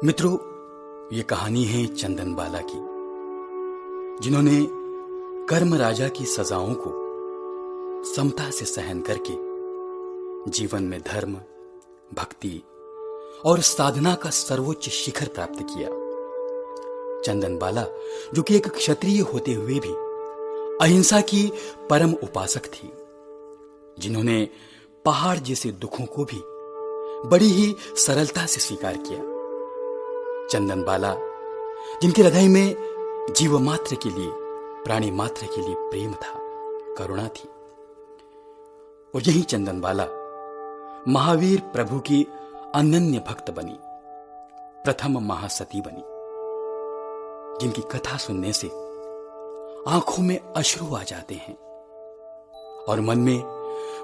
मित्रों, ये कहानी है चंदन बाला की, जिन्होंने कर्म राजा की सजाओं को समता से सहन करके जीवन में धर्म, भक्ति और साधना का सर्वोच्च शिखर प्राप्त किया। चंदन बाला, जो कि एक क्षत्रिय होते हुए भी अहिंसा की परम उपासक थी, जिन्होंने पहाड़ जैसे दुखों को भी बड़ी ही सरलता से स्वीकार किया। चंदन बाला, जिनके हृदय में जीव मात्र के लिए, प्राणी मात्र के लिए प्रेम था, करुणा थी। और यही चंदन बाला महावीर प्रभु की अनन्य भक्त बनी, प्रथम महासती बनी, जिनकी कथा सुनने से आंखों में अश्रु आ जाते हैं और मन में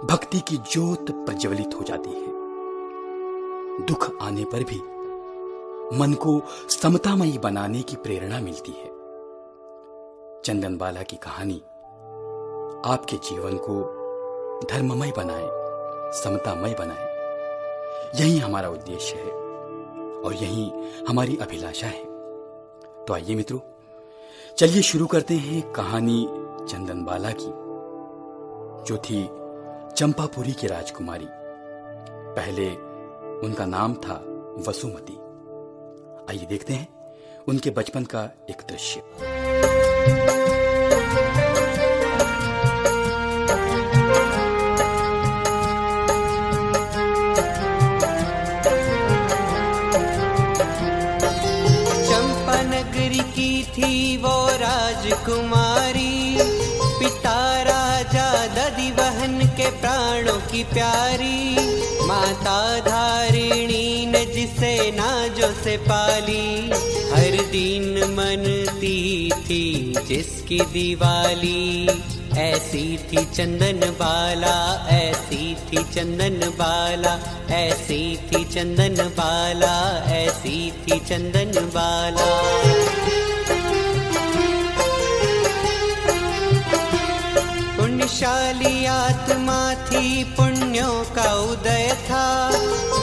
भक्ति की ज्योत प्रज्वलित हो जाती है। दुख आने पर भी मन को समतामयी बनाने की प्रेरणा मिलती है। चंदन बाला की कहानी आपके जीवन को धर्ममय बनाए, समतामय बनाए, यही हमारा उद्देश्य है और यही हमारी अभिलाषा है। तो आइए मित्रों, चलिए शुरू करते हैं कहानी चंदन बाला की, जो थी चंपापुरी की राजकुमारी। पहले उनका नाम था वसुमती। आइए देखते हैं उनके बचपन का एक दृश्य। चंपा नगरी की थी वो राजकुमारी, पिता राजा दधिवहन के प्राणों की प्यारी। माता धारिणी ने जिसे नाजों से पाली, हर दिन मनती थी जिसकी दिवाली। ऐसी थी चंदन बाला, ऐसी थी चंदन बाला, ऐसी थी चंदन बाला, ऐसी थी चंदन बाला। पुण्यशाली आत्मा थी, पुण्यों का उदय था,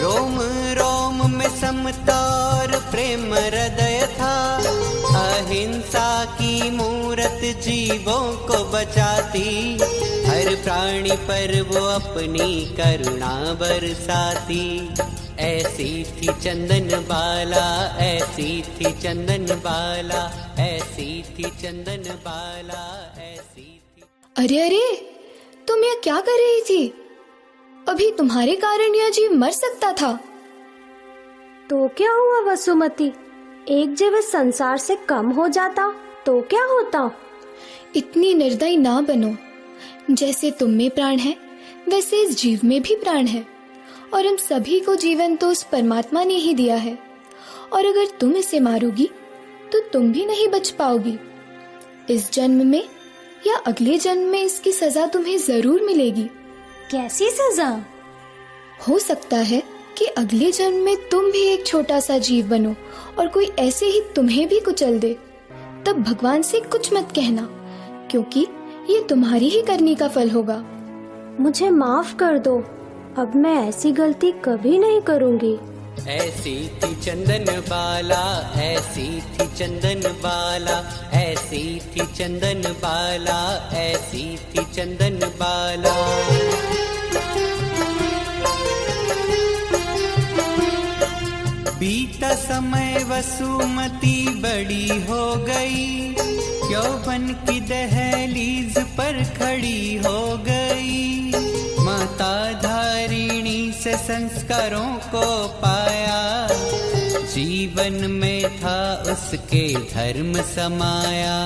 रोम रोम में समता और प्रेम हृदय था। अहिंसा की मूरत जीवों को बचाती, हर प्राणी पर वो अपनी करुणा बरसाती। ऐसी थी चंदन बाला, ऐसी थी चंदन बाला, ऐसी थी चंदन बाला, ऐसी थी। अरे अरे, तुम यह क्या कर रही थी? अभी तुम्हारे कारण यह जीव मर सकता था। तो क्या हुआ वसुमती, एक जीव इस संसार से कम हो जाता तो क्या होता? इतनी निर्दयी ना बनो। जैसे तुम में प्राण है, वैसे इस जीव में भी प्राण है, और हम सभी को जीवन तो उस परमात्मा ने ही दिया है। और अगर तुम इसे मारोगी तो तुम भी नहीं बच पाओगी। इस जन्म में या अगले जन्म में इसकी सजा तुम्हें जरूर मिलेगी। कैसी सजा? हो सकता है कि अगले जन्म में तुम भी एक छोटा सा जीव बनो और कोई ऐसे ही तुम्हें भी कुचल दे। तब भगवान से कुछ मत कहना, क्योंकि ये तुम्हारी ही करनी का फल होगा। मुझे माफ कर दो, अब मैं ऐसी गलती कभी नहीं करूंगी। ऐसी थी चंदन बाला, ऐसी थी चंदन बाला, ऐसी थी चंदन बाला, ऐसी थी चंदन बाला। बीता समय वसुमती बड़ी हो गई, यौवन की दहलीज पर खड़ी हो गई। माता धारिणी से संस्कारों को पाया, जीवन में था उसके धर्म समाया।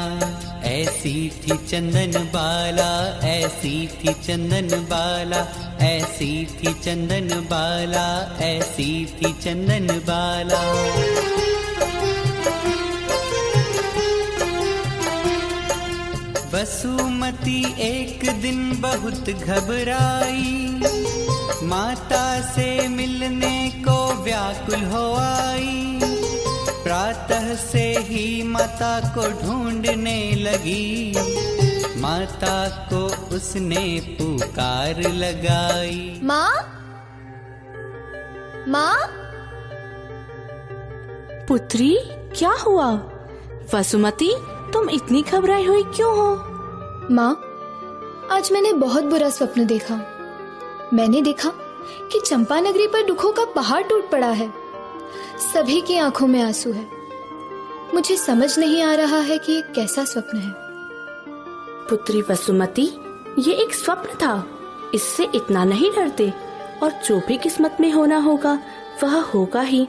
ऐसी थी चंदन बाला, ऐसी थी चंदन बाला, ऐसी थी चंदन बाला, ऐसी थी चंदन बाला। वसुमती एक दिन बहुत घबराई, माता से मिलने को व्याकुल हो आई। प्रातः से ही माता को ढूंढने लगी, माता को उसने पुकार लगाई। माँ, माँ, पुत्री, क्या हुआ? वसुमती, तुम इतनी घबराई हुई क्यों हो? माँ, आज मैंने बहुत बुरा स्वप्न देखा। मैंने देखा कि चंपा नगरी पर दुखों का पहाड़ टूट पड़ा है। सभी की आंखों में आंसू है। मुझे समझ नहीं आ रहा है कि ये कैसा स्वप्न है। पुत्री वसुमती, ये एक स्वप्न था, इससे इतना नहीं डरते। और जो भी किस्मत में होना होगा वह होगा ही,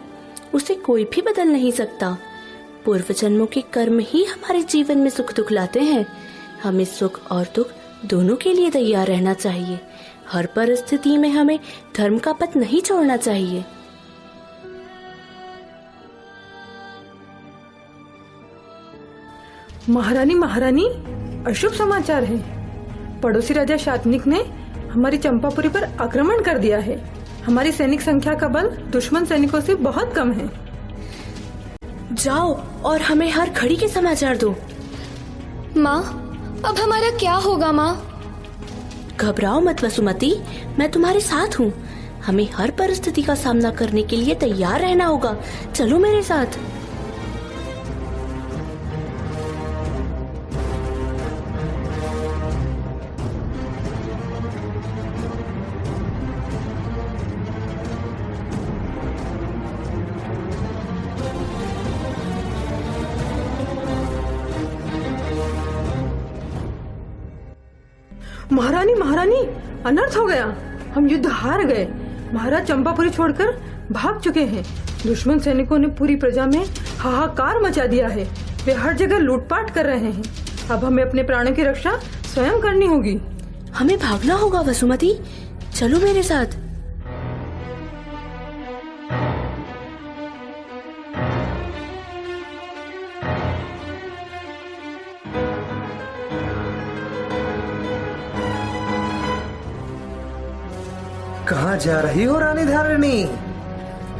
उसे कोई भी बदल नहीं सकता। पूर्व जन्मों के कर्म ही हमारे जीवन में सुख दुख लाते हैं। हमें सुख और दुख दोनों के लिए तैयार रहना चाहिए। हर परिस्थिति में हमें धर्म का पथ नहीं छोड़ना चाहिए। महारानी, अशुभ समाचार है। पड़ोसी राजा शातनिक ने हमारी चंपापुरी पर आक्रमण कर दिया है। हमारी सैनिक संख्या का बल दुश्मन सैनिकों से बहुत कम है। जाओ और हमें हर घड़ी के समाचार दो। माँ, अब हमारा क्या होगा? माँ, घबराओ मत वसुमती, मैं तुम्हारे साथ हूँ। हमें हर परिस्थिति का सामना करने के लिए तैयार रहना होगा। चलो मेरे साथ। महारानी, अनर्थ हो गया। हम युद्ध हार गए। महाराज चंपापुरी छोड़कर भाग चुके हैं। दुश्मन सैनिकों ने पूरी प्रजा में हाहाकार मचा दिया है। वे हर जगह लूटपाट कर रहे हैं। अब हमें अपने प्राणों की रक्षा स्वयं करनी होगी। हमें भागना होगा वसुमती, चलो मेरे साथ। कहाँ जा रही हो रानी धारिणी?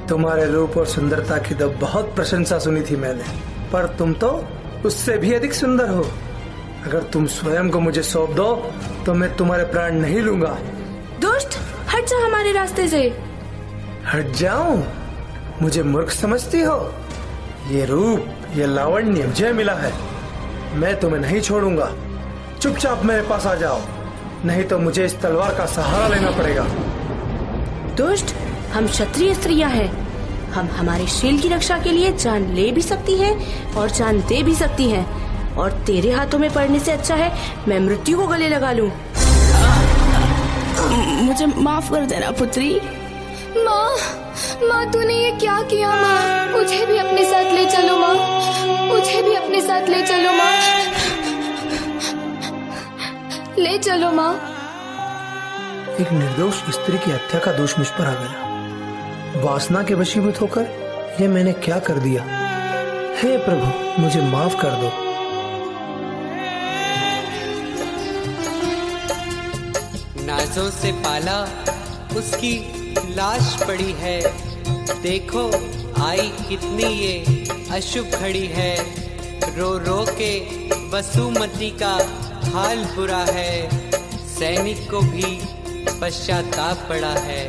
तुम्हारे रूप और सुंदरता की तो बहुत प्रशंसा सुनी थी मैंने, पर तुम तो उससे भी अधिक सुंदर हो। अगर तुम स्वयं को मुझे सौंप दो तो मैं तुम्हारे प्राण नहीं लूंगा। दुष्ट, हट जा हमारे रास्ते से। हट जाऊं? मुझे मूर्ख समझती हो? ये रूप, ये लावण्य मुझे मिला है। मैं तुम्हें नहीं छोड़ूंगा। चुपचाप मेरे पास आ जाओ, नहीं तो मुझे इस तलवार का सहारा लेना पड़ेगा। दुष्ट, हम क्षत्रिय स्त्रियां हैं। हम हमारे शील की रक्षा के लिए जान ले भी सकती हैं और जान दे भी सकती हैं। और तेरे हाथों में पड़ने से अच्छा है मैं मृत्यु को गले लगा लूं। मुझे माफ कर देना पुत्री। माँ, तूने ये क्या किया? माँ, मुझे भी अपने साथ ले चलो। माँ, मुझे भी अपने साथ ले चलो। माँ, ले चलो। माँ, एक निर्दोष स्त्री की हत्या का दोष मुझ पर आ गया। वासना के वशीभूत होकर ये मैंने क्या कर दिया? हे प्रभु, मुझे माफ कर दो। नाजों से पाला उसकी लाश पड़ी है। देखो आई कितनी ये अशुभ घड़ी है। रो रो के वसुमती का हाल बुरा है। सैनिक को भी पश्चाताप पड़ा है।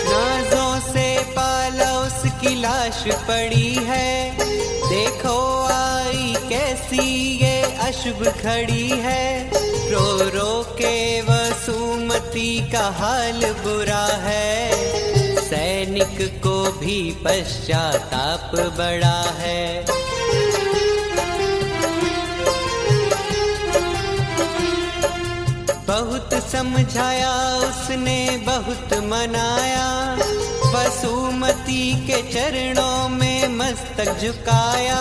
नाजों से पाला उसकी लाश पड़ी है। देखो आई कैसी ये अशुभ घड़ी है। रो रो के वसुमती का हाल बुरा है। सैनिक को भी पश्चाताप बड़ा है। बहुत समझाया उसने, बहुत मनाया। वसुमती के चरणों में मस्तक झुकाया।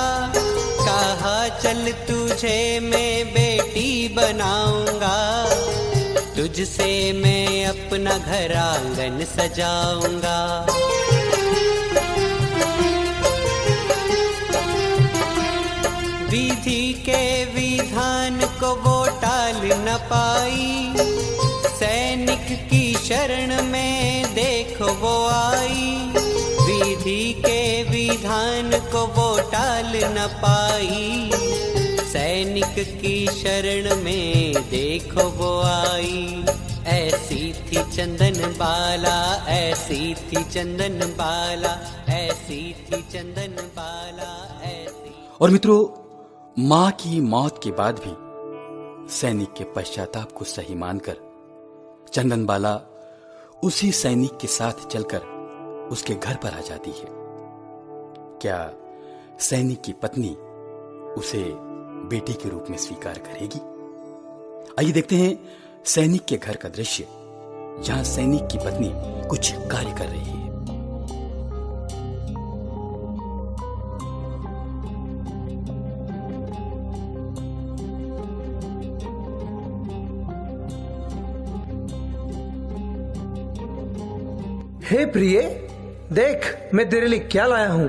कहा चल तुझे मैं बेटी बनाऊंगा। तुझसे मैं अपना घर आंगन सजाऊंगा। विधि के विधान को वो टाल न पाई। सैनिक की शरण में देखो वो आई। विधि के विधान को वो टाल न पाई। सैनिक की शरण में देखो वो आई। ऐसी थी चंदन बाला, ऐसी थी चंदन बाला, ऐसी थी चंदन बाला, ऐसी। और मित्रों, मां की मौत के बाद भी सैनिक के पश्चाताप को सही मानकर चंदन बाला उसी सैनिक के साथ चलकर उसके घर पर आ जाती है। क्या सैनिक की पत्नी उसे बेटी के रूप में स्वीकार करेगी? आइए देखते हैं सैनिक के घर का दृश्य, जहां सैनिक की पत्नी कुछ कार्य कर रही है। हे प्रिय, देख मैं तेरे लिए क्या लाया हूँ।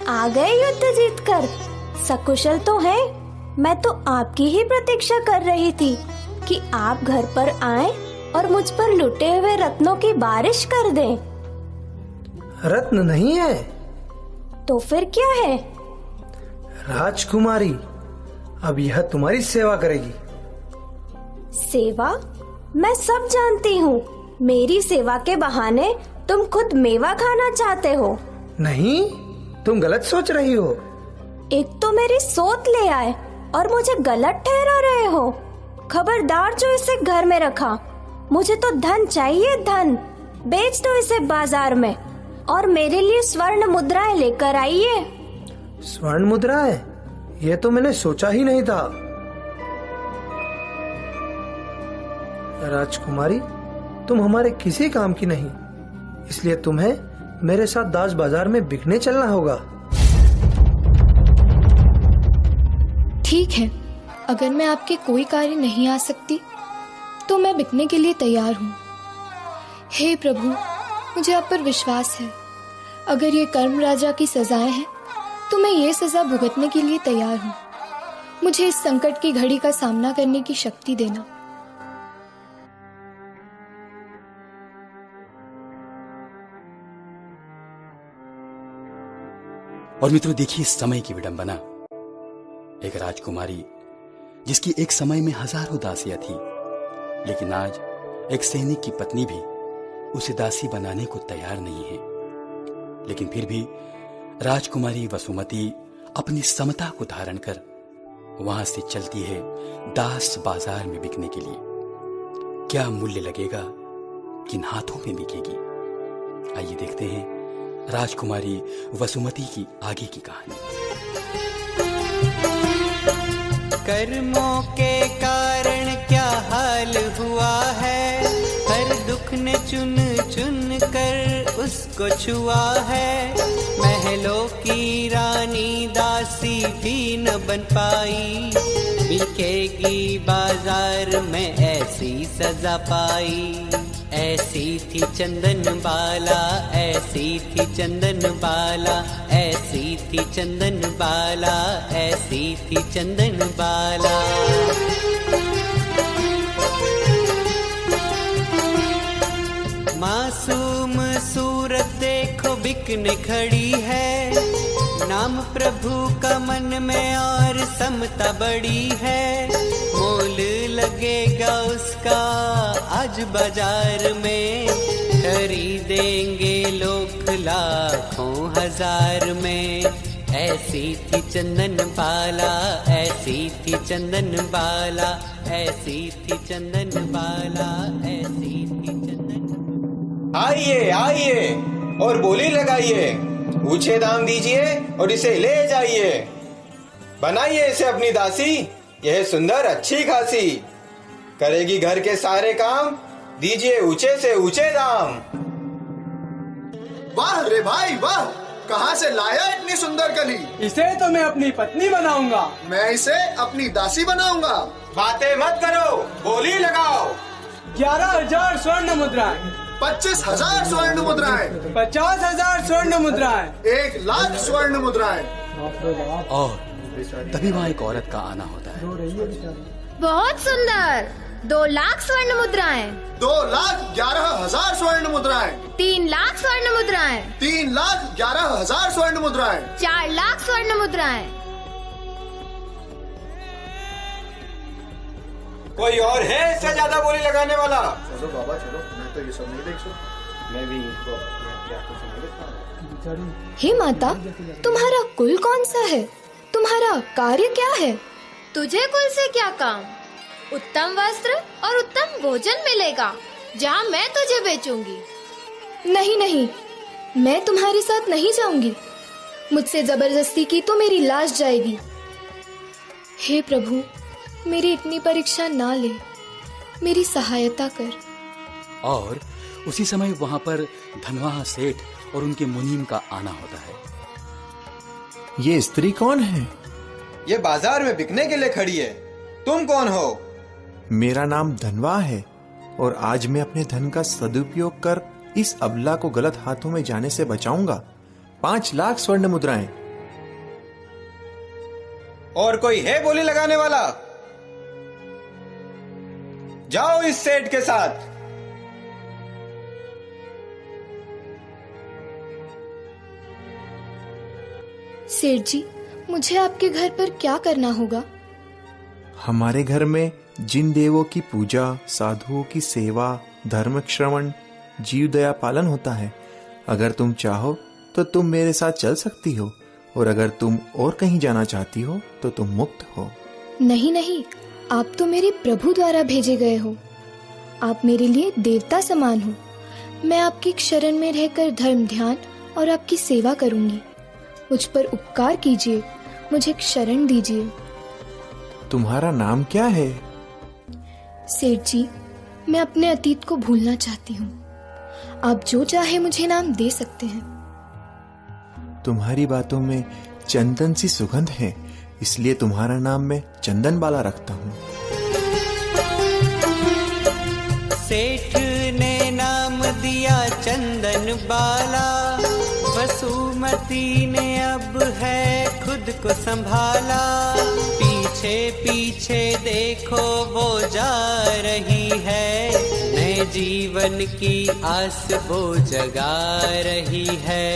आ गए युद्ध जीतकर? सकुशल तो है। मैं तो आपकी ही प्रतीक्षा कर रही थी कि आप घर पर आएं और मुझ पर लुटे हुए रत्नों की बारिश कर दें। रत्न नहीं है तो फिर क्या है? राजकुमारी, अब यह तुम्हारी सेवा करेगी। सेवा? मैं सब जानती हूँ। मेरी सेवा के बहाने तुम खुद मेवा खाना चाहते हो। नहीं, तुम गलत सोच रही हो। एक तो मेरी सोच ले आए और मुझे गलत ठहरा रहे हो। खबरदार जो इसे घर में रखा। मुझे तो धन चाहिए, धन। बेच दो इसे बाजार में और मेरे लिए स्वर्ण मुद्राएं लेकर आइए। स्वर्ण मुद्राएं? ये तो मैंने सोचा ही नहीं था। राजकुमारी, तुम हमारे किसी काम की नहीं, इसलिए तुम्हें मेरे साथ दास बाजार में बिकने चलना होगा। ठीक है, अगर मैं आपके कोई कार्य नहीं आ सकती तो मैं बिकने के लिए तैयार हूँ। हे प्रभु, मुझे आप पर विश्वास है। अगर ये कर्म राजा की सजाएं हैं तो मैं ये सजा भुगतने के लिए तैयार हूँ। मुझे इस संकट की घड़ी का सामना करने की शक्ति देना। और मित्रों, देखिए समय की विडंबना। एक राजकुमारी जिसकी एक समय में हजारों दासियां थी, लेकिन आज एक सैनिक की पत्नी भी उसे दासी बनाने को तैयार नहीं है। लेकिन फिर भी राजकुमारी वसुमती अपनी समता को धारण कर वहां से चलती है दास बाजार में बिकने के लिए। क्या मूल्य लगेगा, किन हाथों में बिकेगी? आइए देखते हैं राजकुमारी वसुमती की आगे की कहानी। कर्मों के कारण क्या हाल हुआ है, हर दुख ने चुन चुन कर उसको छुआ है। महलों की रानी दासी भी न बन पाई, बिकेगी बाजार में ऐसी सजा पाई। ऐसी थी चंदन बाला, ऐसी थी चंदन बाला, ऐसी थी चंदन बाला, ऐसी थी चंदन बाला। मासूम सूरत देखो बिकने खड़ी है, नाम प्रभु का मन में और समता बड़ी है। मोल लगेगा उसका आज बाजार में, खरीदेंगे लोग लाखों हजार में। ऐसी थी चंदन बाला, ऐसी थी चंदन बाला, ऐसी थी चंदन बाला, ऐसी थी चंदन। आइए आइए और बोली लगाइए, ऊंचे दाम दीजिए और इसे ले जाइए। बनाइए इसे अपनी दासी, यह सुंदर अच्छी खासी, करेगी घर के सारे काम, दीजिए ऊंचे से ऊंचे दाम। वाह रे भाई वाह, कहाँ से लाया इतनी सुंदर कली? इसे तो मैं अपनी पत्नी बनाऊंगा। मैं इसे अपनी दासी बनाऊंगा। बातें मत करो, बोली लगाओ। 11,000 स्वर्ण मुद्राएं, 25,000 स्वर्ण मुद्राएं, 50,000 स्वर्ण मुद्राएं, 1,00,000 स्वर्ण मुद्राएं। और तभी वहां एक औरत का आना होता है। बहुत सुंदर, 2,00,000 स्वर्ण मुद्राएं, 2,11,000 स्वर्ण मुद्राएं, 3,00,000 स्वर्ण मुद्राएं, 3,11,000 स्वर्ण मुद्राएं, 4,00,000 स्वर्ण मुद्राएं। कोई और है इससे ज्यादा बोली लगाने वाला? चलो बाबा चलो, मैं तो ये सब नहीं देख सकता। मैं भी इनको तो नहीं देख पा रहा। हे माता, तुम्हारा कुल कौन सा है? तुम्हारा कार्य क्या है? तुझे कुल से क्या काम? उत्तम वस्त्र और उत्तम भोजन मिलेगा जहाँ मैं तुझे बेचूंगी। नहीं नहीं, मैं तुम्हारे साथ नहीं जाऊंगी। मुझसे जबरदस्ती की तो मेरी लाश जाएगी। हे प्रभु, मेरी इतनी परीक्षा ना ले, मेरी सहायता कर। और उसी समय वहां पर धनवाहा सेठ और उनके मुनीम का आना होता है। ये स्त्री कौन है? ये बाजार में बिकने के लिए खड़ी है। तुम कौन हो? मेरा नाम धनवा है और आज मैं अपने धन का सदुपयोग कर इस अबला को गलत हाथों में जाने से बचाऊंगा। 5 लाख स्वर्ण मुद्राएं। और कोई है बोली लगाने वाला? जाओ इस सेठ के साथ। सेठ जी, मुझे आपके घर पर क्या करना होगा? हमारे घर में जिन देवों की पूजा, साधुओं की सेवा, धर्म श्रवण, जीव दया पालन होता है। अगर तुम चाहो तो तुम मेरे साथ चल सकती हो, और अगर तुम और कहीं जाना चाहती हो तो तुम मुक्त हो। नहीं नहीं, आप तो मेरे प्रभु द्वारा भेजे गए हो। आप मेरे लिए देवता समान हो। मैं आपकी शरण में रहकर धर्म ध्यान और आपकी सेवा करूंगी। मुझ पर उपकार कीजिए, मुझे शरण दीजिए। तुम्हारा नाम क्या है? सेठ जी, मैं अपने अतीत को भूलना चाहती हूँ। आप जो चाहे मुझे नाम दे सकते हैं। तुम्हारी बातों में चंदन सी सुगंध है, इसलिए तुम्हारा नाम मैं चंदन बाला रखता हूँ। सेठ ने नाम दिया चंदन बाला, वसुमती ने अब है खुद को संभाला। पीछे पीछे देखो वो जा रही है, नए जीवन की आस वो जगा रही है।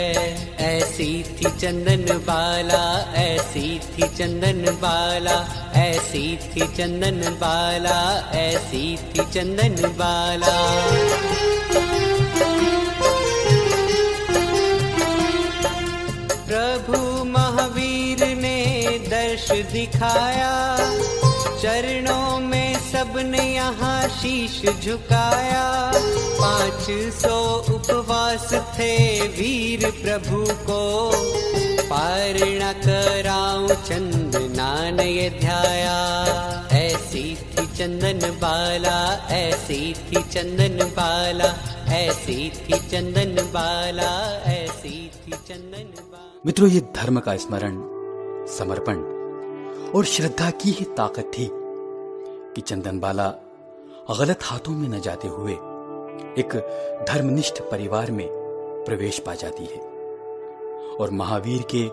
ऐसी थी चंदन बाला, ऐसी थी चंदन बाला, ऐसी थी चंदन बाला, ऐसी थी चंदन बाला। प्रभु महावीर ने दर्श दिखाया, चरणों में सबने यहाँ शीश झुकाया। 500 उपवास थे वीर प्रभु को, पार न कराऊं चंदना ने ये ध्याया। ऐसी थी चंदन बाला, ऐसी थी चंदन बाला, ऐसी थी चंदन बाला, ऐसी थी चंदन बाला। मित्रों, ये धर्म का स्मरण, समर्पण और श्रद्धा की ही ताकत थी कि चंदन बाला गलत हाथों में न जाते हुए एक धर्मनिष्ठ परिवार में प्रवेश पा जाती है और महावीर के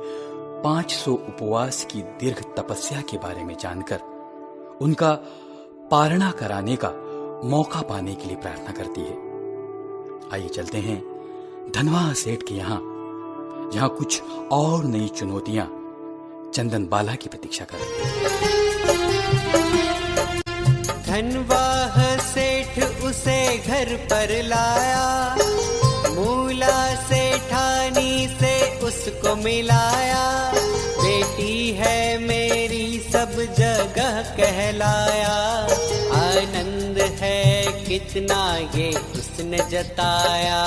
500 उपवास की दीर्घ तपस्या के बारे में जानकर उनका पारणा कराने का मौका पाने के लिए प्रार्थना करती है। आइए चलते हैं धनवा सेठ के यहाँ, जहाँ कुछ और नई चुनौतियां चंदन बाला की प्रतीक्षा कर रही है। धनवाह सेठ उसे घर पर लाया, मूला सेठानी से उसको मिलाया। बेटी है मेरी सब जगह कहलाया, आनंद है कितना ये उसने जताया।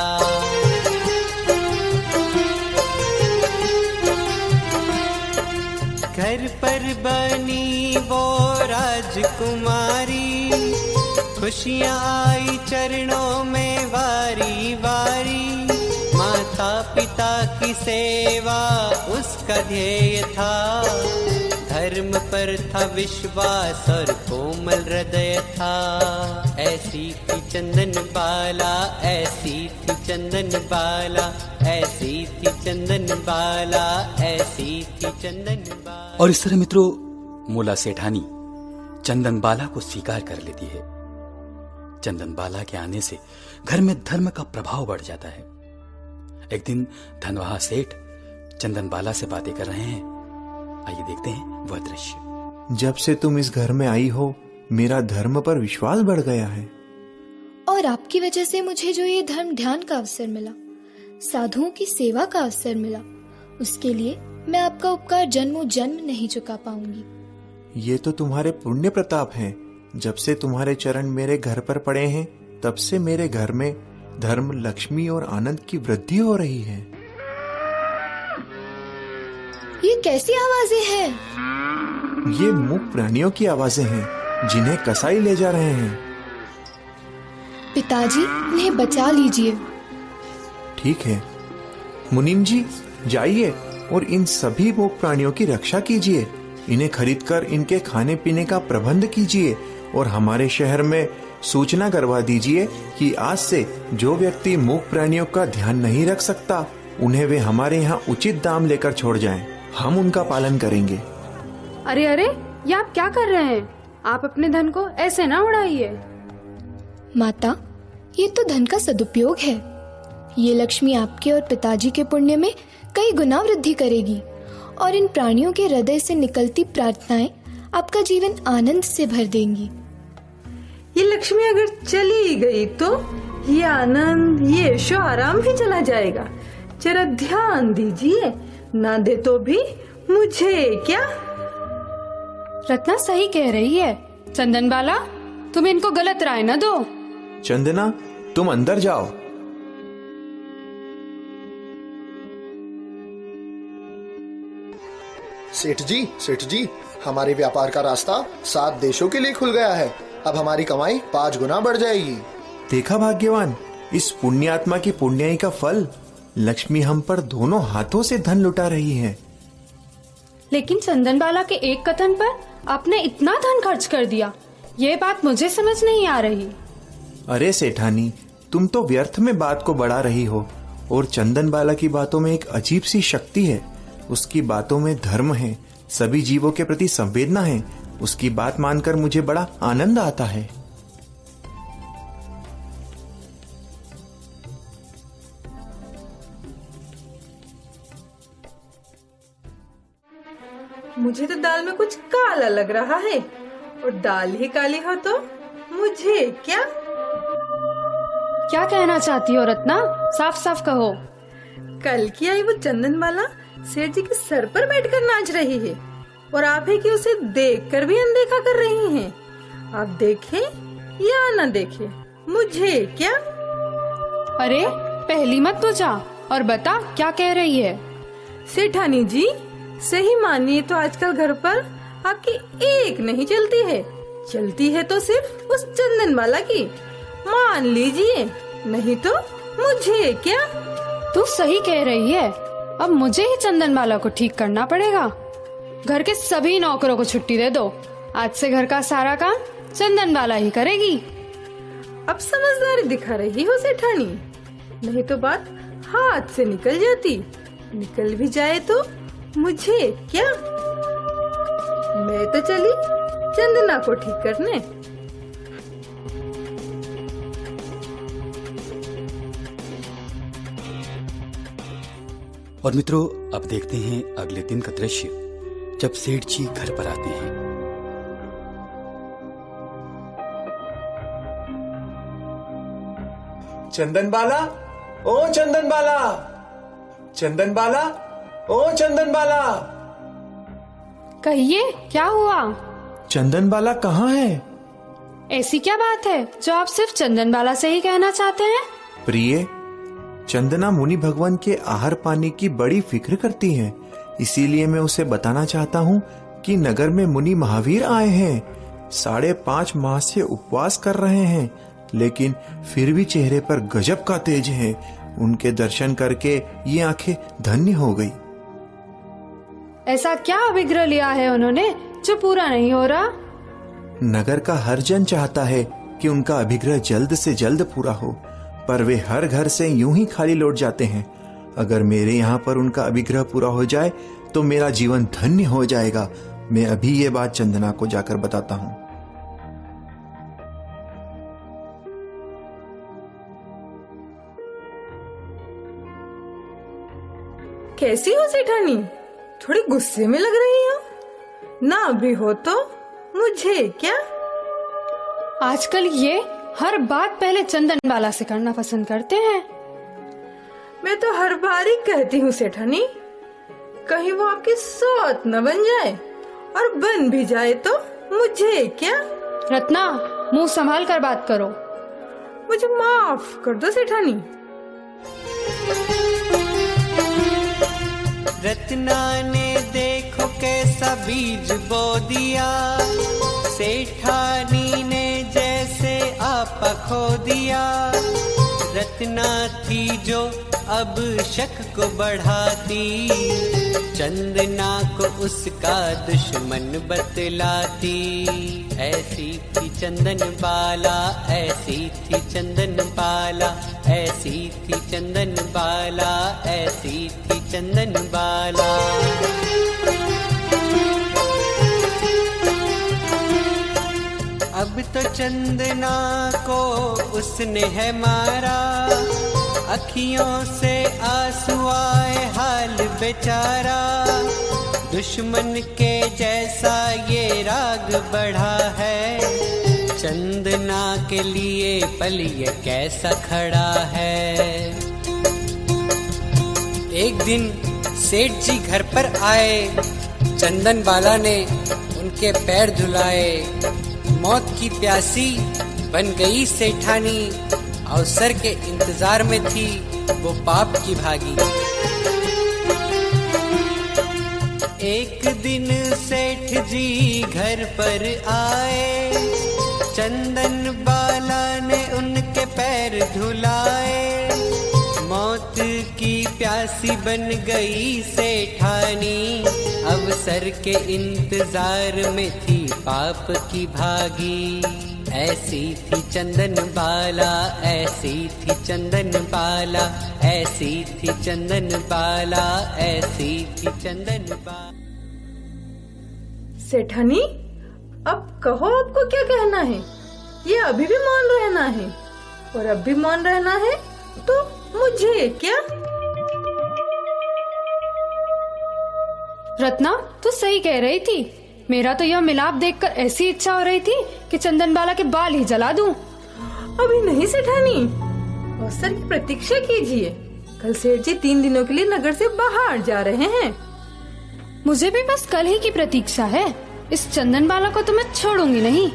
घर पर बनी वो राजकुमारी, खुशियाँ आई चरणों में वारी वारी। माता पिता की सेवा उसका ध्येय था, धर्म पर था विश्वास और कोमल हृदय था। ऐसी थी चंदन बाला, ऐसी थी चंदन बाला, ऐसी थी चंदन बाला, ऐसी थी चंदन बाला। और इस तरह मित्रों, मूला सेठानी चंदन बाला को स्वीकार कर लेती है। चंदन बाला के आने से घर में धर्म का प्रभाव बढ़ जाता है। एक दिन धनवाहा सेठ चंदन बाला से बातें कर रहे हैं। आइए देखते हैं वह दृश्य। जब से तुम इस घर में आई हो, मेरा धर्म पर विश्वास बढ़ गया है। और आपकी वजह से मुझे जो ये धर्म ध्यान का अवसर मिला, साधुओं की सेवा का अवसर मिला, उसके लिए मैं आपका उपकार जन्मों जन्म नहीं चुका पाऊंगी। ये तो तुम्हारे पुण्य प्रताप हैं। जब से तुम्हारे चरण मेरे घर पर पड़े हैं, तब से मेरे घर में धर्म, लक्ष्मी और आनंद की वृद्धि हो रही है। ये कैसी आवाजें हैं? ये मूक प्राणियों की आवाजें हैं जिन्हें कसाई ले जा रहे हैं। पिताजी, इन्हें बचा लीजिए। ठीक है मुनीम जी, जाइए और इन सभी मूक प्राणियों की रक्षा कीजिए। इन्हें खरीदकर इनके खाने पीने का प्रबंध कीजिए और हमारे शहर में सूचना करवा दीजिए कि आज से जो व्यक्ति मूक प्राणियों का ध्यान नहीं रख सकता, उन्हें वे हमारे यहाँ उचित दाम लेकर छोड़ जाएं। हम उनका पालन करेंगे। अरे अरे, ये आप क्या कर रहे हैं? आप अपने धन को ऐसे ना उड़ाइए। माता, ये तो धन का सदुपयोग है। ये लक्ष्मी आपके और पिताजी के पुण्य में कई गुना वृद्धि करेगी और इन प्राणियों के हृदय से निकलती प्रार्थनाएं आपका जीवन आनंद से भर देंगी। ये लक्ष्मी अगर चली गई तो ये आनंद, ये यशो आराम भी चला जाएगा। जरा ध्यान दीजिए, ना दे तो भी मुझे क्या। रत्ना सही कह रही है। चंदन बाला, तुम इनको गलत राय न दो। चंदना, तुम अंदर जाओ। सेठ जी, हमारे व्यापार का रास्ता 7 देशों के लिए खुल गया है। अब हमारी कमाई 5 गुना बढ़ जाएगी। देखा भाग्यवान, इस पुण्यात्मा की पुण्याई का फल। लक्ष्मी हम पर दोनों हाथों से धन लुटा रही है। लेकिन चंदन बाला के एक कथन पर आपने इतना धन खर्च कर दिया, ये बात मुझे समझ नहीं आ रही। अरे सेठानी, तुम तो व्यर्थ में बात को बढ़ा रही हो। और चंदन बाला की बातों में एक अजीब सी शक्ति है। उसकी बातों में धर्म है, सभी जीवों के प्रति संवेदना है। उसकी बात मानकर मुझे बड़ा आनंद आता है। मुझे तो दाल में कुछ काला लग रहा है, और दाल ही काली हो तो मुझे क्या। क्या कहना चाहती हो रत्ना? साफ साफ कहो। कल की आई वो चंदन बाला सेठ जी के सर पर बैठकर नाच रही है, और आप है कि उसे देखकर भी अनदेखा कर रही हैं। आप देखें या न देखें, मुझे क्या। अरे पहली मत तो जा और बता क्या कह रही है। सेठानी जी, सही मानिए तो आजकल घर पर आपकी एक नहीं चलती है। चलती है तो सिर्फ उस चंदन बाला की, मान लीजिए, नहीं तो मुझे क्या। तू सही कह रही है। अब मुझे ही चंदन बाला को ठीक करना पड़ेगा। घर के सभी नौकरों को छुट्टी दे दो। आज से घर का सारा काम चंदन बाला ही करेगी। अब समझदारी दिखा रही हो सेठानी, नहीं तो बात हाथ से निकल जाती। निकल भी जाए तो मुझे क्या। मैं तो चली चंदना को ठीक करने। और मित्रों, अब देखते हैं अगले दिन का दृश्य, जब सेठ जी घर पर आते हैं। चंदन बाला, ओ चंदन बाला, चंदन बाला, ओ चंदन बाला। कहिए, क्या हुआ? चंदन बाला कहाँ है? ऐसी क्या बात है जो आप सिर्फ चंदन बाला से ही कहना चाहते हैं? प्रिय, चंदना मुनि भगवान के आहार पानी की बड़ी फिक्र करती है। इसीलिए मैं उसे बताना चाहता हूँ कि नगर में मुनि महावीर आए हैं। 5.5 माह से उपवास कर रहे हैं, लेकिन फिर भी चेहरे पर गजब का तेज है। उनके दर्शन करके ये आंखें धन्य हो गई। ऐसा क्या अभिग्रह लिया है उन्होंने जो पूरा नहीं हो रहा? नगर का हर जन चाहता है कि उनका अभिग्रह जल्द से जल्द पूरा हो, पर वे हर घर से यूं ही खाली लौट जाते हैं। अगर मेरे यहाँ पर उनका अभिग्रह पूरा हो जाए तो मेरा जीवन धन्य हो जाएगा। मैं अभी ये बात चंदना को जाकर बताता हूँ। कैसी हो सेठानी? थोड़ी गुस्से में लग रही हो। ना भी हो तो मुझे क्या। आजकल ये हर बात पहले चंदन बाला से करना पसंद करते हैं। मैं तो हर बार ही कहती हूँ सेठानी, कहीं वो आपकी सौत न बन जाए, और बन भी जाए तो मुझे क्या। रत्ना, मुंह संभाल कर बात करो। मुझे माफ कर दो सेठानी। रत्ना ने देखो कैसा बीज बो दिया, सेठानी ने जैसे आपा खो दिया। रत्ना थी जो अब शक को बढ़ाती, चंदना को उसका दुश्मन बतलाती। ऐसी थी चंदन बाला, ऐसी थी चंदन बाला, ऐसी थी चंदन बाला, ऐसी थी चंदन बाला। अब तो चंदना को उसने है मारा, अखियों से आंसू आए हाल बेचारा। दुश्मन के जैसा ये राग बढ़ा है, चंदना के लिए पल ये कैसा खड़ा है। एक दिन सेठ जी घर पर आए, चंदन बाला ने उनके पैर धुलाए। मौत की प्यासी बन गई सेठानी, अवसर के इंतजार में थी वो पाप की भागी। एक दिन सेठ जी घर पर आए, चंदन बाला ने उनके पैर धुलाए। मौत की प्यासी बन गई सेठानी, अवसर के इंतजार में थी पाप की भागी। ऐसी थी चंदन बाला, ऐसी थी चंदन बाला, ऐसी थी चंदन बाला, ऐसी थी चंदन बाला। सेठानी, अब कहो आपको क्या कहना है। ये अभी भी मौन रहना है, और अब भी मौन रहना है तो मुझे क्या। रत्ना, तू सही कह रही थी। मेरा तो यह मिलाप देखकर ऐसी इच्छा हो रही थी कि चंदन बाला के बाल ही जला दूं। अभी नहीं सेठानी, अवसर की प्रतीक्षा कीजिए। कल सेठ जी 3 दिनों के लिए नगर से बाहर जा रहे हैं। मुझे भी बस कल ही की प्रतीक्षा है। इस चंदन बाला को तो मैं छोड़ूंगी नहीं।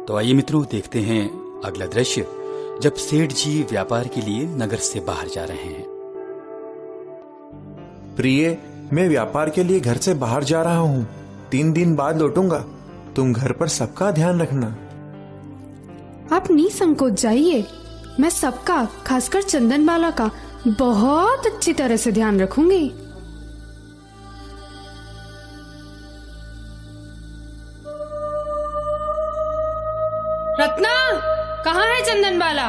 तो आइए मित्रों, देखते हैं अगला दृश्य, जब सेठ जी व्यापार के लिए नगर से बाहर जा रहे हैं। प्रिय, मैं व्यापार के लिए घर से बाहर जा रहा हूँ। 3 दिन बाद लौटूंगा। तुम घर पर सबका ध्यान रखना। आप निसंकोच जाइए। मैं सबका, खासकर चंदन बाला का बहुत अच्छी तरह से ध्यान रखूंगी। रत्ना, कहाँ है चंदन बाला?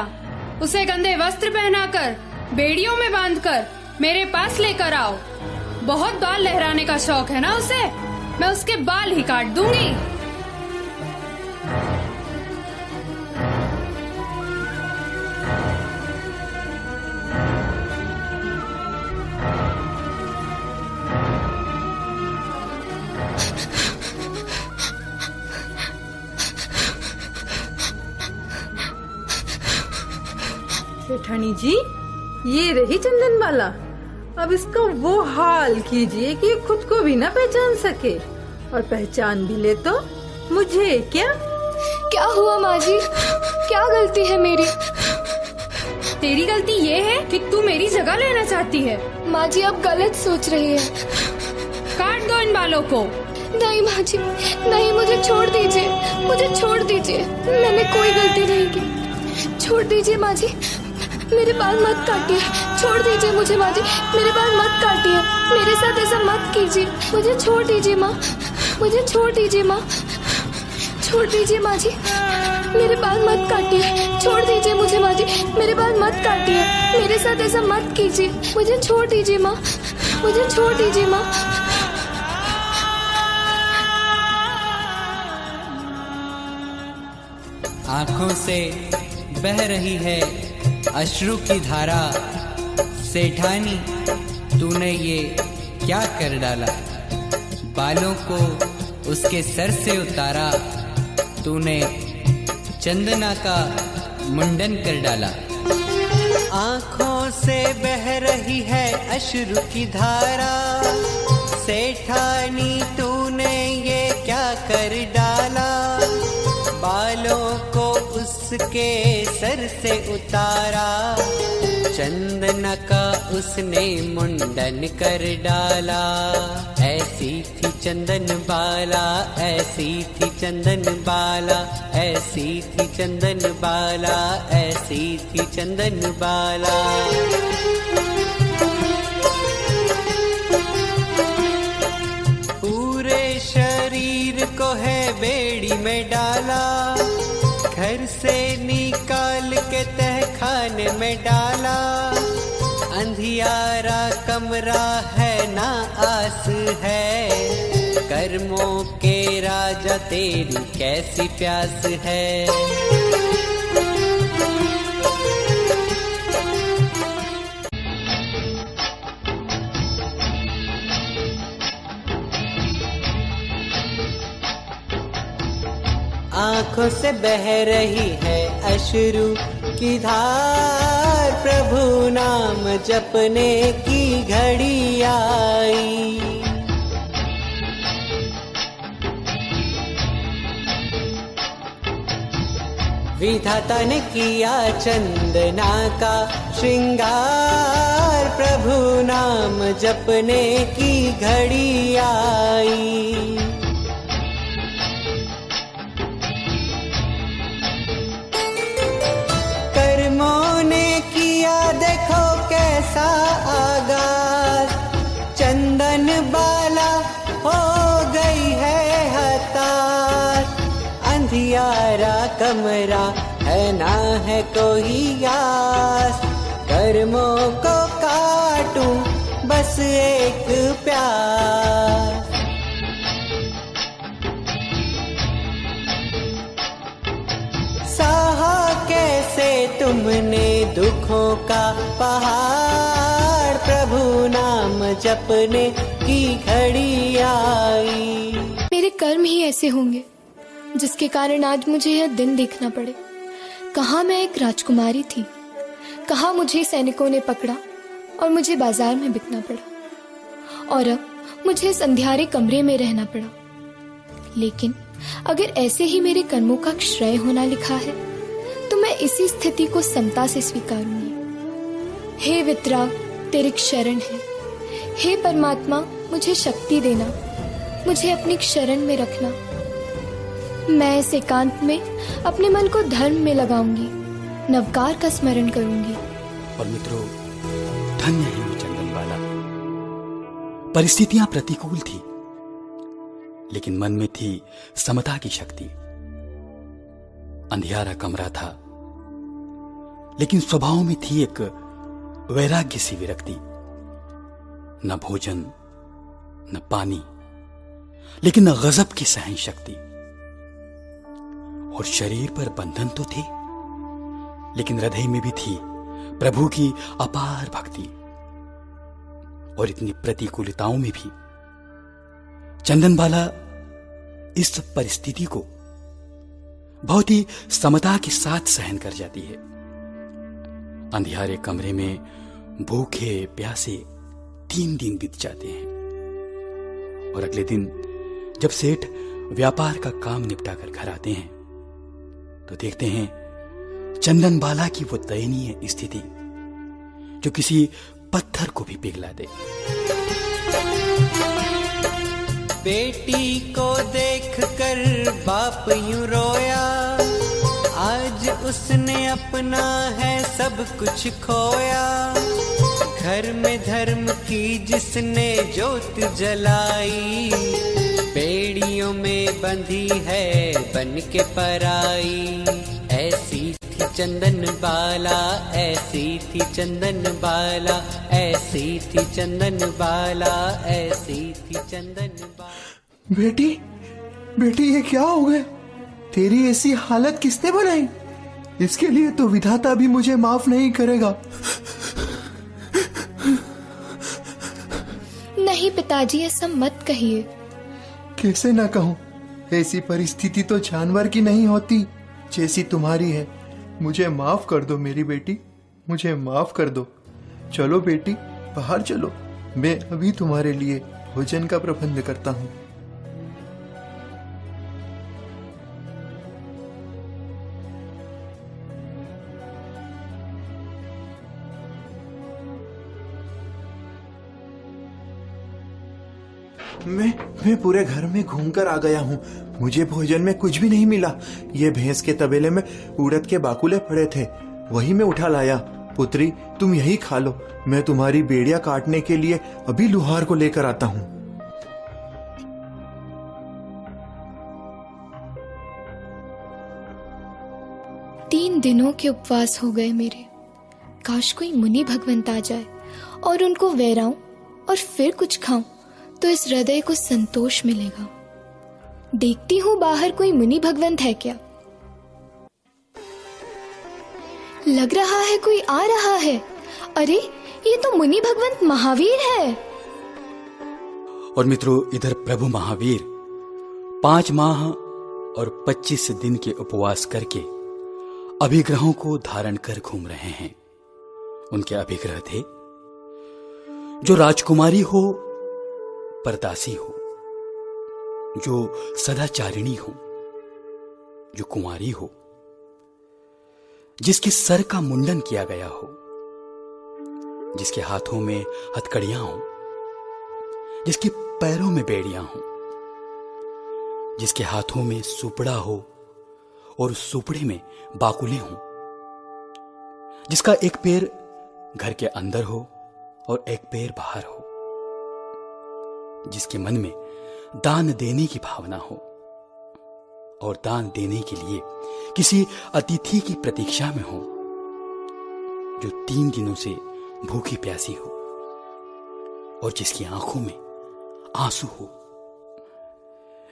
उसे गंदे वस्त्र पहनाकर, बेड़ियों में बांधकर मेरे पास लेकर आओ। बहुत बाल लहराने का शौक है ना उसे। मैं उसके बाल ही काट दूंगी। सेठानी जी, ये रही चंदन बाला। अब इसका वो हाल कीजिए कि खुद को भी ना पहचान सके, और पहचान भी ले तो मुझे क्या। क्या हुआ माँ जी? क्या गलती है मेरी? तेरी गलती ये है कि तू मेरी जगह लेना चाहती है। माँ जी, आप गलत सोच रही हैं। काट दो इन बालों को। नहीं माँ जी, नहीं, मुझे छोड़ दीजिए, मुझे छोड़ दीजिए। मैंने कोई गलती नहीं की। छोड़ दीजिए माँ जी, मेरे बाल मत काटिए। छोड़ दीजिए मुझे माँ जी, मेरे बाल मत काटिए। मेरे साथ ऐसा मत कीजिए। मुझे छोड़ दीजिए माँ, मुझे छोड़ दीजिए माँ। छोड़ दीजिए माँ जी, मेरे बाल मत काटिए। छोड़ दीजिए मुझे माँ जी, मेरे बाल मत काटिए। मेरे साथ ऐसा मत कीजिए। मुझे छोड़ दीजिए माँ, मुझे छोड़ दीजिए माँ। आंखों से बह रही है अश्रु की धारा। सेठानी, तूने ये क्या कर डाला? बालों को उसके सर से उतारा, तूने चंदना का मुंडन कर डाला। आंखों से बह रही है अश्रु की धारा, सेठानी तूने ये क्या कर डाला? बालों को उसके सर से उतारा, चंदना का उसने मुंडन कर डाला। ऐसी थी चंदन बाला, ऐसी थी चंदन बाला, ऐसी थी चंदन बाला, ऐसी थी चंदन बाला। पूरे शरीर को है बेड़ी में डाला, घर से निकाल के तहखाने में डाला। अंधियारा कमरा है ना आस है, कर्मों के राजा तेरी कैसी प्यास है। आंखों से बह रही है अश्रु की धार, प्रभु नाम जपने की घड़ी आई। विधाता ने किया चंदना का श्रृंगार, प्रभु नाम जपने की घड़ी आई। देखो कैसा आगाज, चंदन बाला हो गई है हताश। अंधियारा कमरा है ना है कोई आस, कर्मों को काटूं बस एक प्यार। सहा कैसे तुमने दुखों का पहाड़, प्रभु नाम जपने की घड़ी आई। मेरे कर्म ही ऐसे होंगे जिसके कारण आज मुझे यह दिन देखना पड़े। कहाँ मैं एक राजकुमारी थी, कहाँ मुझे सैनिकों ने पकड़ा और मुझे बाजार में बिकना पड़ा, और अब मुझे इस अंधियारे कमरे में रहना पड़ा। लेकिन अगर ऐसे ही मेरे कर्मों का क्षय होना लिखा है तो मैं इसी स्थिति को समता से स्वीकारूंगी। हे वितराग, तेरी शरण है। हे परमात्मा, मुझे शक्ति देना, मुझे अपनी शरण में रखना। मैं इस एकांत में अपने मन को धर्म में लगाऊंगी, नवकार का स्मरण करूंगी। और मित्रों, धन्य है वो चंदन बाला। परिस्थितियां प्रतिकूल थी, लेकिन मन में थी समता की शक्ति। अंधियारा कमरा था, लेकिन स्वभाव में थी एक वैराग्य सी विरक्ति। न भोजन न पानी, लेकिन न गजब की सहन शक्ति। और शरीर पर बंधन तो थे, लेकिन हृदय में भी थी प्रभु की अपार भक्ति। और इतनी प्रतिकूलताओं में भी चंदन बाला इस परिस्थिति को बहुत ही समता के साथ सहन कर जाती है। अंधियारे कमरे में भूखे प्यासे 3 दिन बीत जाते हैं, और अगले दिन जब सेठ व्यापार का काम निपटा कर घर आते हैं तो देखते हैं चंदन बाला की वो दयनीय स्थिति जो किसी पत्थर को भी पिघला दे। बेटी को देखकर बाप यूं रोया, आज उसने अपना है सब कुछ खोया। घर में धर्म की जिसने ज्योत जलाई, बेड़ियों में बंधी है बन के पराई। ऐसी थी चंदन बाला, ऐसी थी चंदन बाला, ऐसी थी चंदन बाला, ऐसी थी चंदन बाला। बेटी, बेटी ये क्या हो गया? तेरी ऐसी हालत किसने बनाई? इसके लिए तो विधाता भी मुझे माफ नहीं करेगा। नहीं पिताजी, ऐसा मत कहिए। कैसे ना कहूँ, ऐसी परिस्थिति तो जानवर की नहीं होती जैसी तुम्हारी है। मुझे माफ कर दो मेरी बेटी, मुझे माफ कर दो। चलो बेटी, बाहर चलो, मैं अभी तुम्हारे लिए भोजन का प्रबंध करता हूँ। मैं पूरे घर में घूमकर आ गया हूँ, मुझे भोजन में कुछ भी नहीं मिला। ये भैंस के तबेले में उड़द के बाकुले पड़े थे, वही मैं उठा लाया। पुत्री, तुम यही खा लो, मैं तुम्हारी बेड़ियां काटने के लिए अभी लुहार को लेकर आता हूँ। तीन दिनों के उपवास हो गए मेरे। काश कोई मुनि भगवंत आ जाए और उनको वैराऊं और फिर कुछ खाऊं तो इस हृदय को संतोष मिलेगा। देखती हूँ बाहर कोई मुनि भगवंत है क्या। लग रहा है कोई आ रहा है। अरे, ये तो मुनि भगवंत महावीर है। और मित्रों, इधर प्रभु महावीर 5 माह और 25 दिन के उपवास करके अभिग्रहों को धारण कर घूम रहे हैं। उनके अभिग्रह थे जो राजकुमारी हो, परदासी हो, जो सदाचारिणी हो, जो कुंवारी हो, जिसके सर का मुंडन किया गया हो, जिसके हाथों में हथकड़ियां हो, जिसके पैरों में बेड़ियां हो, जिसके हाथों में सुपड़ा हो और उस सुपड़े में बाकुले हों, जिसका एक पैर घर के अंदर हो और एक पैर बाहर हो, जिसके मन में दान देने की भावना हो और दान देने के लिए किसी अतिथि की प्रतीक्षा में हो, जो 3 दिनों से भूखी प्यासी हो और जिसकी आंखों में आंसू हो।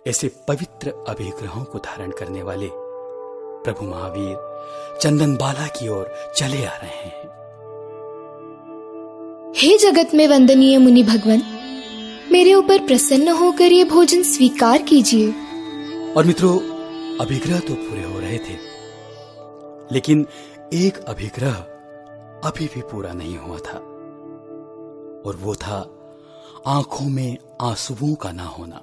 ऐसे पवित्र अभिग्रहों को धारण करने वाले प्रभु महावीर चंदनबाला की ओर चले आ रहे हैं। हे जगत में वंदनीय मुनि भगवन, मेरे ऊपर प्रसन्न होकर ये भोजन स्वीकार कीजिए। और मित्रों, अभिग्रह तो पूरे हो रहे थे, लेकिन एक अभिग्रह अभी भी पूरा नहीं हुआ था, और वो था आंखों में आंसुओं का ना होना।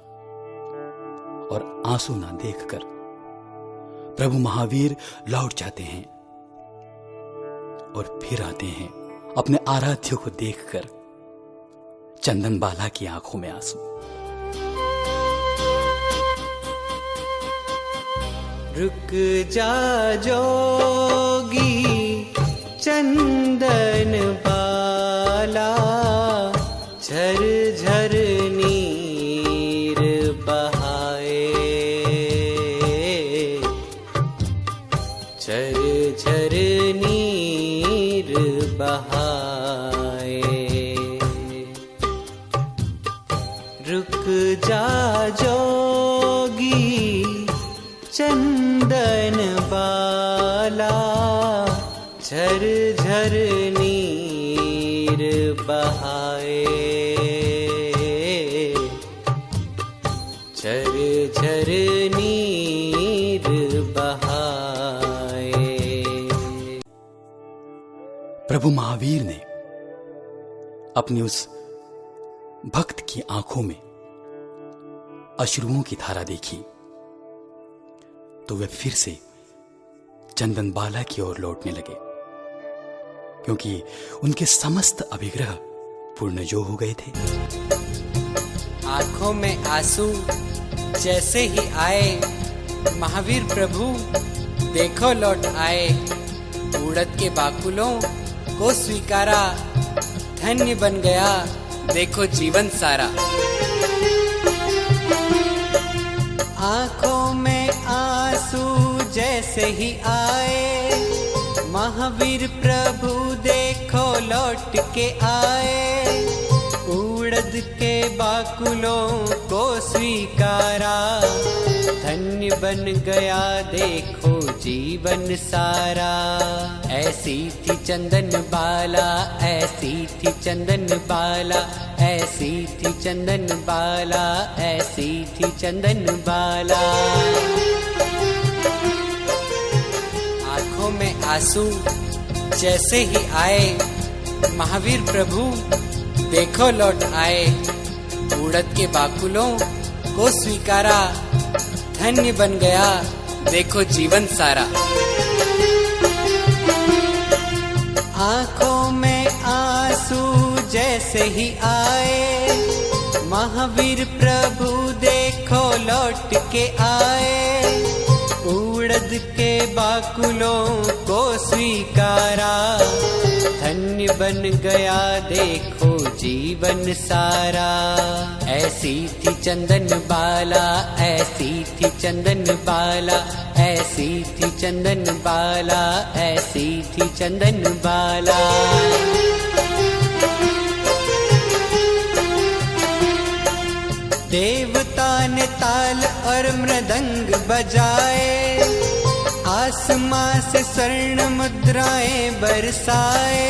और आंसू ना देखकर प्रभु महावीर लौट जाते हैं और फिर आते हैं अपने आराध्य को देखकर चंदनबाला की आंखों में आंसू। रुक जा जोगी चंदन बाला, झर झर नीर बहाए, झर झर नीर बहाए। रुक जा जोगी चंदन बाला, झर झर नीर बहाए, झर झर नीर बहाए। प्रभु महावीर ने अपनी उस भक्त की आंखों में अश्रुओं की धारा देखी तो वे फिर से चंदनबाला की ओर लौटने लगे, क्योंकि उनके समस्त अभिग्रह पूर्ण जो हो गए थे। आंखों में आंसू जैसे ही आए, महावीर प्रभु देखो लौट आए। उड़द के बाकुलों को स्वीकारा, धन्य बन गया देखो जीवन सारा। आंखों में आंसू जैसे ही आए, महावीर प्रभु देखो लौट के आए। उड़द के बाकुलों को स्वीकारा, धन्य बन गया देखो जीवन सारा। ऐसी थी चंदन बाला, ऐसी थी चंदन बाला, ऐसी थी चंदन बाला, ऐसी थी चंदन बाला। आंखों में आंसू जैसे ही आए, महावीर प्रभु देखो लौट आए। उड़द के बाकुलों को स्वीकारा, धन्य बन गया देखो जीवन सारा। आंखों में आंसू जैसे ही आए, महावीर प्रभु देखो लौट के आए। उड़द के बाकुलों को स्वीकारा, धन्य बन गया देखो जीवन सारा। ऐसी थी चंदन बाला, ऐसी थी चंदन बाला, ऐसी थी चंदन बाला, ऐसी थी चंदन बाला। देवता ने ताल और मृदंग बजाए, आसमां से स्वर्ण मुद्राएं बरसाए।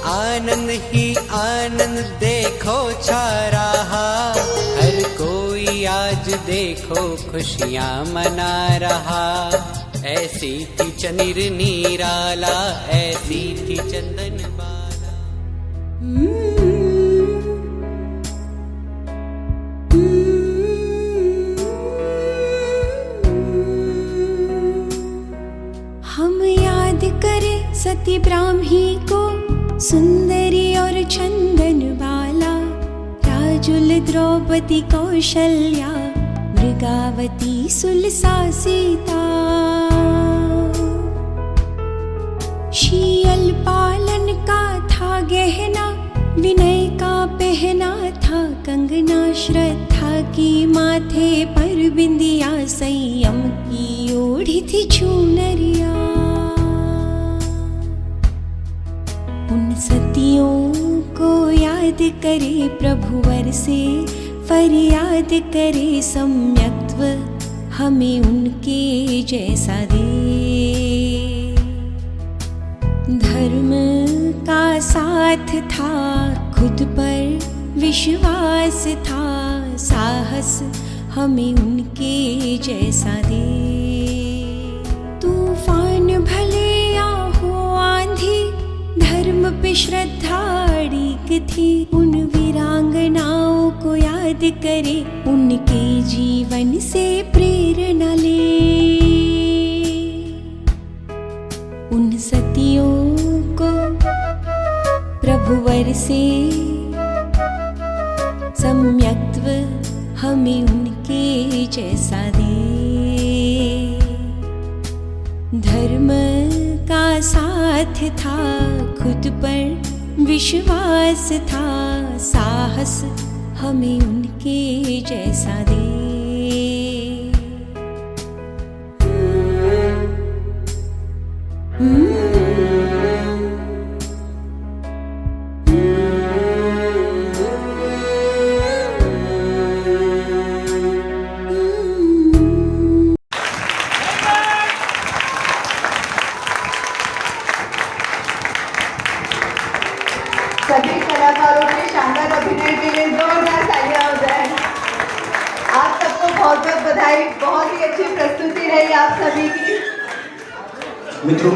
आनंद ही आनंद देखो छा रहा, हर कोई आज देखो खुशियां मना रहा। ऐसी थी चंदिर निराला, ऐसी थी चंदन बाला। हम याद करें सती ब्राह्मी को, सुंदरी और चंदन बाला। राजुल द्रौपदी कौशल्या, मृगावती सुलसा सीता। शीयल पालन का था गहना, विनय का पहना था कंगना। श्रद्धा की माथे पर बिंदिया, संयम की ओढ़ी थी चुनरिया। उन सतियों को याद करे प्रभुवर से, फरियाद करे सम्यक्त्व हमें उनके जैसा दे। धर्म का साथ था, खुद पर विश्वास था, साहस हमें उनके जैसा दे। तूफान भले या हो आंधी, धर्म पे श्रद्धा अड़िग थी। उन वीरांगनाओं को याद करे, उनके जीवन से प्रेरणा ले। उन सतियों को प्रभुवर से, सम्यक्त्व हमें उनके जैसा दे। धर्म का साथ था, खुद पर विश्वास था, साहस हमें उनके जैसा दे। सभी कलाकारों के शानदार अभिनय के लिए जोरदार तालियां हो जाए। आप सबको बहुत बहुत बधाई, बहुत ही अच्छी प्रस्तुति रही आप सभी की। मित्रों,